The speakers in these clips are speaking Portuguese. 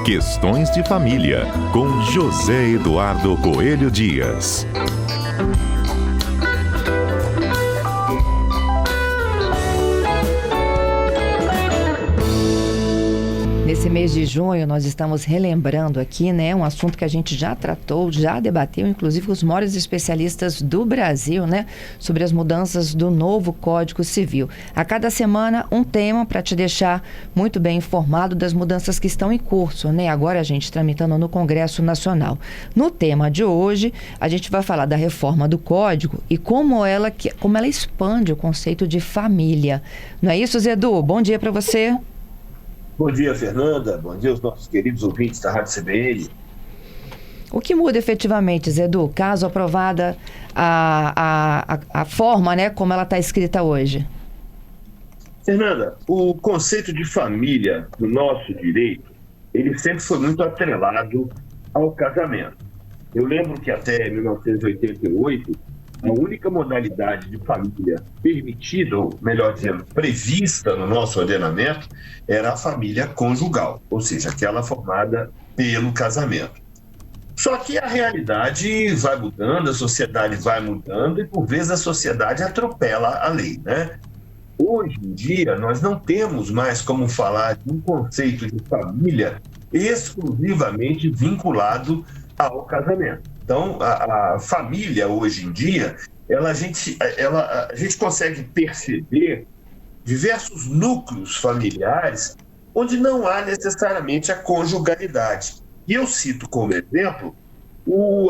Questões de Família, com José Eduardo Coelho Dias. Nesse mês de junho, nós estamos relembrando aqui, né, um assunto que a gente já tratou, já debateu, inclusive com os maiores especialistas do Brasil, né, sobre as mudanças do novo Código Civil. A cada semana, um tema para te deixar muito bem informado das mudanças que estão em curso, né, agora a gente tramitando no Congresso Nacional. No tema de hoje, a gente vai falar da reforma do Código e como ela expande o conceito de família. Não é isso, Zedu? Bom dia para você. Bom dia, Fernanda. Bom dia aos nossos queridos ouvintes da Rádio CBN. O que muda efetivamente, Zedu, caso aprovada a forma, né, como ela está escrita hoje? Fernanda, o conceito de família no nosso direito, ele sempre foi muito atrelado ao casamento. Eu lembro que até 1988, a única modalidade de família permitida, ou melhor dizendo, prevista no nosso ordenamento, era a família conjugal, ou seja, aquela formada pelo casamento. Só que a realidade vai mudando, a sociedade vai mudando e, por vezes, a sociedade atropela a lei, né? Hoje em dia, nós não temos mais como falar de um conceito de família exclusivamente vinculado ao casamento. Então, a família, hoje em dia, a gente consegue perceber diversos núcleos familiares onde não há necessariamente a conjugalidade. E eu cito como exemplo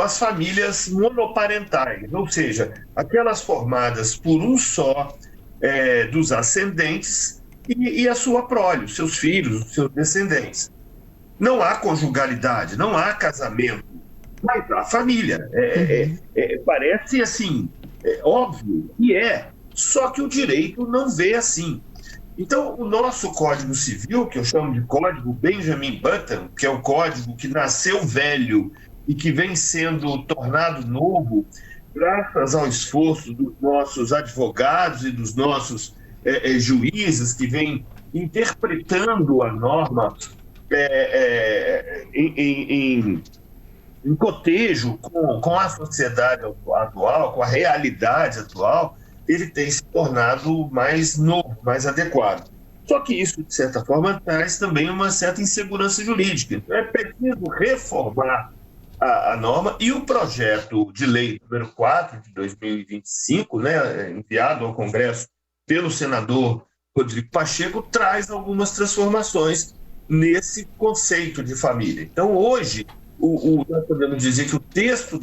as famílias monoparentais, ou seja, aquelas formadas por um só dos ascendentes e a sua prole, seus filhos, os seus descendentes. Não há conjugalidade, não há casamento. Mas a família, parece assim, óbvio que só que o direito não vê assim. Então, o nosso Código Civil, que eu chamo de Código Benjamin Button, que é o código que nasceu velho e que vem sendo tornado novo, graças ao esforço dos nossos advogados e dos nossos juízes, que vêm interpretando a norma em cotejo com a sociedade atual, com a realidade atual, ele tem se tornado mais novo, mais adequado. Só que isso, de certa forma, traz também uma certa insegurança jurídica. Então, é preciso reformar a norma, e o projeto de lei número 4 de 2025, né, enviado ao Congresso pelo senador Rodrigo Pacheco, traz algumas transformações nesse conceito de família. Então, hoje, nós podemos dizer que o texto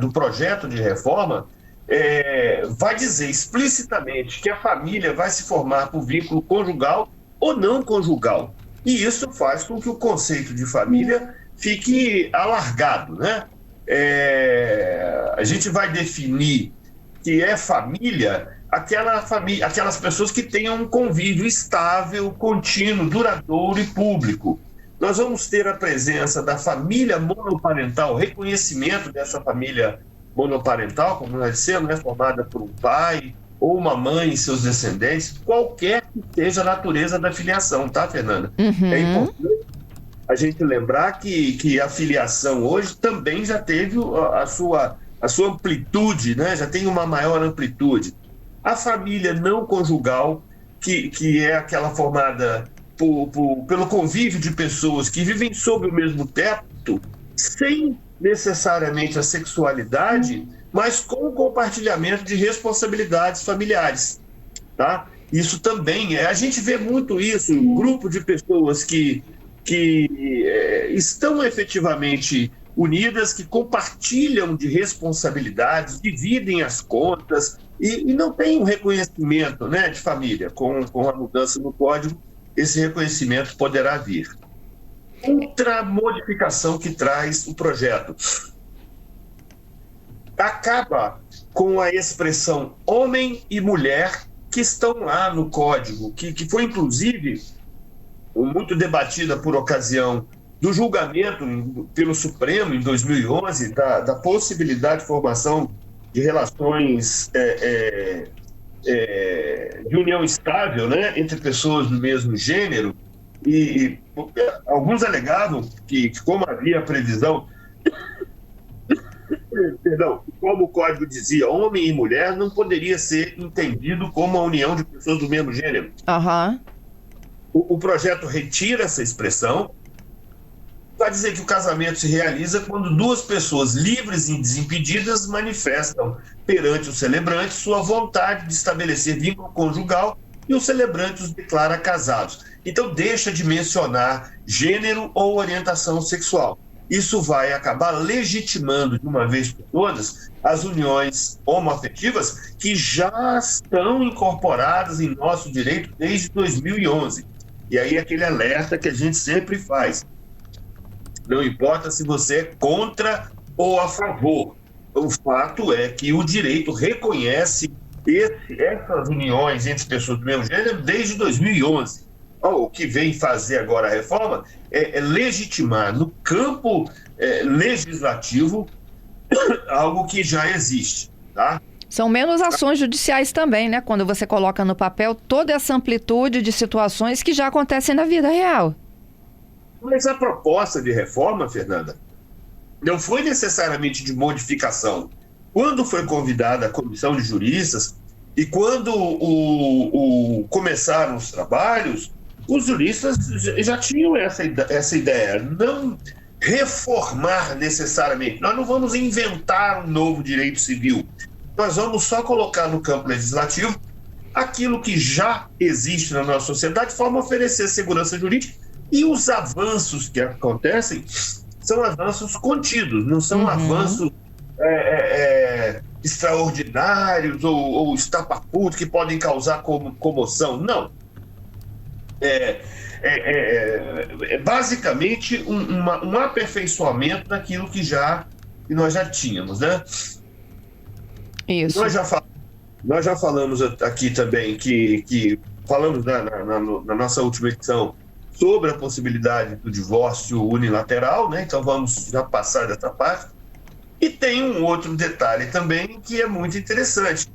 do projeto de reforma vai dizer explicitamente que a família vai se formar por vínculo conjugal ou não conjugal. E isso faz com que o conceito de família fique alargado, né? A gente vai definir que é família aquelas pessoas que tenham um convívio estável, contínuo, duradouro e público. Nós vamos ter a presença da família monoparental, o reconhecimento dessa família monoparental, como nós dissemos, né, formada por um pai ou uma mãe e seus descendentes, qualquer que seja a natureza da filiação, tá, Fernanda? Uhum. É importante a gente lembrar que a filiação hoje também já teve a sua amplitude, né? Já tem uma maior amplitude. A família não conjugal, que é aquela formada pelo convívio de pessoas que vivem sob o mesmo teto, sem necessariamente a sexualidade, mas com o compartilhamento de responsabilidades familiares, tá? Isso também a gente vê muito isso, um grupo de pessoas que estão efetivamente unidas, que compartilham de responsabilidades, dividem as contas e não tem um reconhecimento, né, de família. Com a mudança no Código, esse reconhecimento poderá vir. Outra modificação que traz o projeto acaba com a expressão homem e mulher que estão lá no Código, que foi inclusive muito debatida por ocasião do julgamento pelo Supremo em 2011 da possibilidade de formação de relações de união estável, né, entre pessoas do mesmo gênero. Alguns alegavam que como havia previsão, perdão, como o código dizia, homem e mulher não poderia ser entendido como a união de pessoas do mesmo gênero. Aham. O projeto retira essa expressão, vai dizer que o casamento se realiza quando duas pessoas livres e desimpedidas manifestam perante o celebrante sua vontade de estabelecer vínculo conjugal e o celebrante os declara casados. Então deixa de mencionar gênero ou orientação sexual. Isso vai acabar legitimando de uma vez por todas as uniões homoafetivas que já estão incorporadas em nosso direito desde 2011. E aí aquele alerta que a gente sempre faz. Não importa se você é contra ou a favor. O fato é que o direito reconhece essas uniões entre pessoas do mesmo gênero desde 2011. O que vem fazer agora a reforma é legitimar no campo legislativo algo que já existe, tá? São menos ações judiciais também, né? Quando você coloca no papel toda essa amplitude de situações que já acontecem na vida real. Mas a proposta de reforma, Fernanda, não foi necessariamente de modificação. Quando foi convidada a comissão de juristas e quando começaram os trabalhos, os juristas já tinham essa ideia, não reformar necessariamente. Nós não vamos inventar um novo direito civil. Nós vamos só colocar no campo legislativo aquilo que já existe na nossa sociedade, de forma a oferecer segurança jurídica. E os avanços que acontecem são avanços contidos, não são avanços extraordinários ou estapafúrdios que podem causar comoção. Não. É basicamente um aperfeiçoamento daquilo que nós já tínhamos, né? Isso. Nós já falamos aqui também que falamos na nossa última edição sobre a possibilidade do divórcio unilateral, né? Então vamos já passar dessa parte. E tem um outro detalhe também que é muito interessante,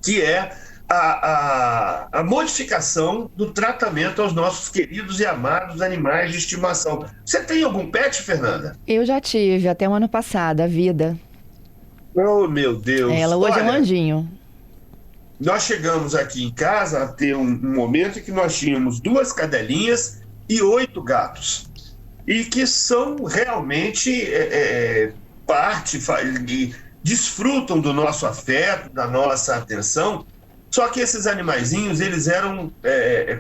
que é a modificação do tratamento aos nossos queridos e amados animais de estimação. Você tem algum pet, Fernanda? Eu já tive, até o ano passado, a Vida. Oh, meu Deus. Ela hoje é um anjinho. Nós chegamos aqui em casa a ter um momento em que nós tínhamos 2 cadelinhas e 8 gatos. E que são realmente parte, desfrutam do nosso afeto, da nossa atenção. Só que esses animaizinhos, eles eram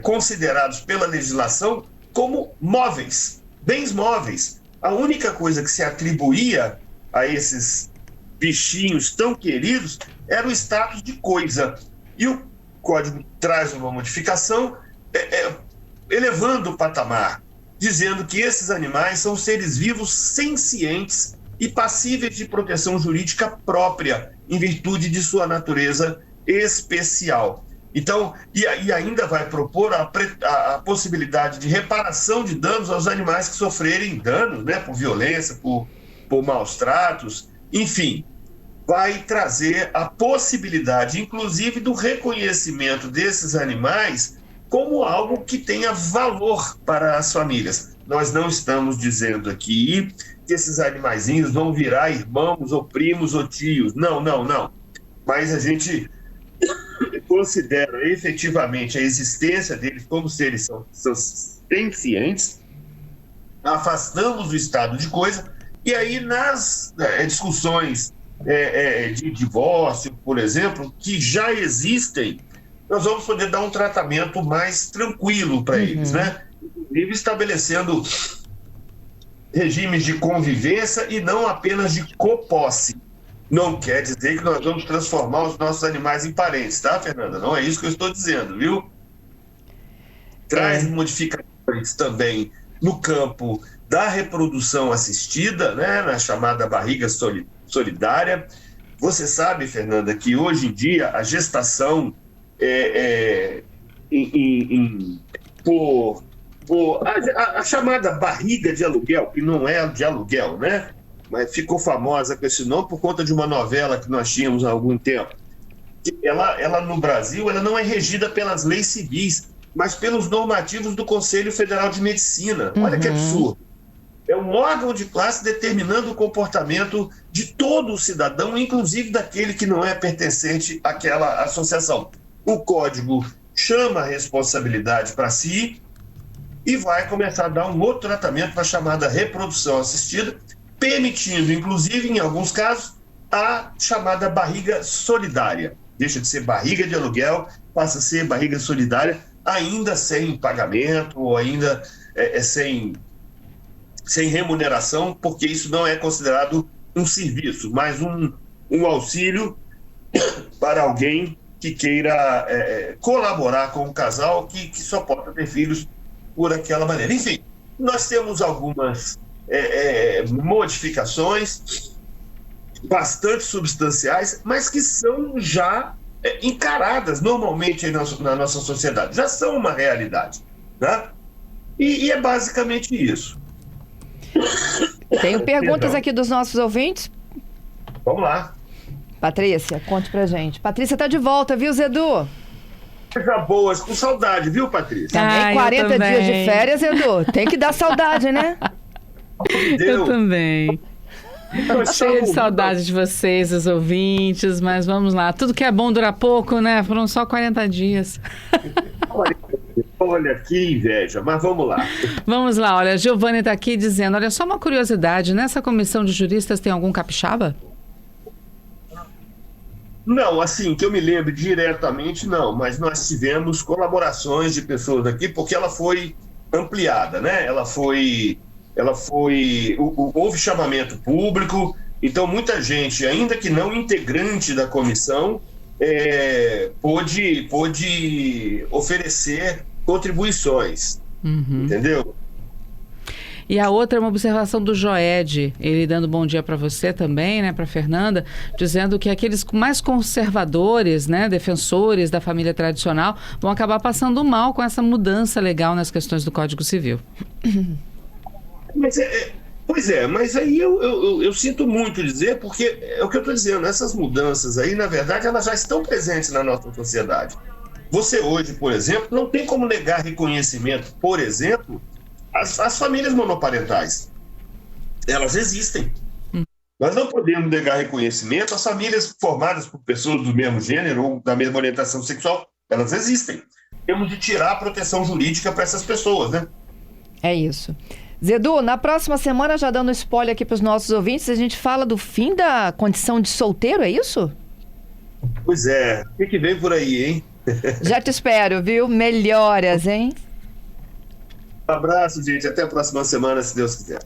considerados pela legislação como móveis, bens móveis. A única coisa que se atribuía a esses bichinhos tão queridos era o status de coisa. E o Código traz uma modificação elevando o patamar, dizendo que esses animais são seres vivos sencientes e passíveis de proteção jurídica própria, em virtude de sua natureza especial. Então, e ainda vai propor a possibilidade de reparação de danos aos animais que sofrerem danos, né, por violência, por maus tratos, enfim, vai trazer a possibilidade, inclusive, do reconhecimento desses animais como algo que tenha valor para as famílias. Nós não estamos dizendo aqui que esses animaizinhos vão virar irmãos ou primos ou tios. Não, não, não. Mas a gente considera efetivamente a existência deles como seres são sencientes, afastamos o estado de coisa, e aí nas discussões de divórcio, por exemplo, que já existem, nós vamos poder dar um tratamento mais tranquilo para eles, né? Inclusive estabelecendo regimes de convivência e não apenas de coposse. Não quer dizer que nós vamos transformar os nossos animais em parentes, tá, Fernanda? Não é isso que eu estou dizendo, viu? Traz modificações também no campo da reprodução assistida, né, na chamada barriga solidária. Você sabe, Fernanda, que hoje em dia a gestação a chamada barriga de aluguel, que não é de aluguel, né? Mas ficou famosa com esse nome por conta de uma novela que nós tínhamos há algum tempo. Ela no Brasil, ela não é regida pelas leis civis, mas pelos normativos do Conselho Federal de Medicina. Olha que absurdo. É um órgão de classe determinando o comportamento de todo o cidadão, inclusive daquele que não é pertencente àquela associação. O código chama a responsabilidade para si e vai começar a dar um outro tratamento para a chamada reprodução assistida, permitindo, inclusive, em alguns casos, a chamada barriga solidária. Deixa de ser barriga de aluguel, passa a ser barriga solidária, ainda sem pagamento ou ainda sem remuneração, porque isso não é considerado um serviço, mas um auxílio para alguém que queira colaborar com o casal que só pode ter filhos por aquela maneira. Enfim, nós temos algumas modificações bastante substanciais, mas que são já encaradas normalmente aí na nossa sociedade, já são uma realidade, né? E é basicamente isso. Tenho perguntas aqui dos nossos ouvintes. Vamos lá. Patrícia, conte pra gente. Patrícia tá de volta, viu, Zedu? Coisa boa, com saudade, viu, Patrícia? Também 40 dias de férias, Edu. Tem que dar saudade, né? Eu também. Cheia de saudade de vocês, os ouvintes, mas vamos lá. Tudo que é bom dura pouco, né? Foram só 40 dias. Olha que inveja, mas vamos lá. Vamos lá, olha, a Giovanni está aqui dizendo, olha, só uma curiosidade, nessa comissão de juristas tem algum capixaba? Não, assim, que eu me lembre diretamente, não, mas nós tivemos colaborações de pessoas aqui, porque ela foi ampliada, né? Houve chamamento público, então muita gente, ainda que não integrante da comissão, pôde oferecer contribuições, entendeu? E a outra é uma observação do Joed, ele dando bom dia para você também, né, para Fernanda, dizendo que aqueles mais conservadores, né, defensores da família tradicional, vão acabar passando mal com essa mudança legal nas questões do Código Civil. Pois é, mas aí eu sinto muito dizer, porque é o que eu estou dizendo, essas mudanças aí, na verdade, elas já estão presentes na nossa sociedade. Você hoje, por exemplo, não tem como negar reconhecimento, por exemplo, às famílias monoparentais. Elas existem. Nós não podemos negar reconhecimento às famílias formadas por pessoas do mesmo gênero ou da mesma orientação sexual. Elas existem. Temos de tirar a proteção jurídica para essas pessoas, né? É isso. Zedu, na próxima semana, já dando spoiler aqui para os nossos ouvintes, a gente fala do fim da condição de solteiro, é isso? Pois é. O que vem por aí, hein? Já te espero, viu? Melhoras, hein? Um abraço, gente. Até a próxima semana, se Deus quiser.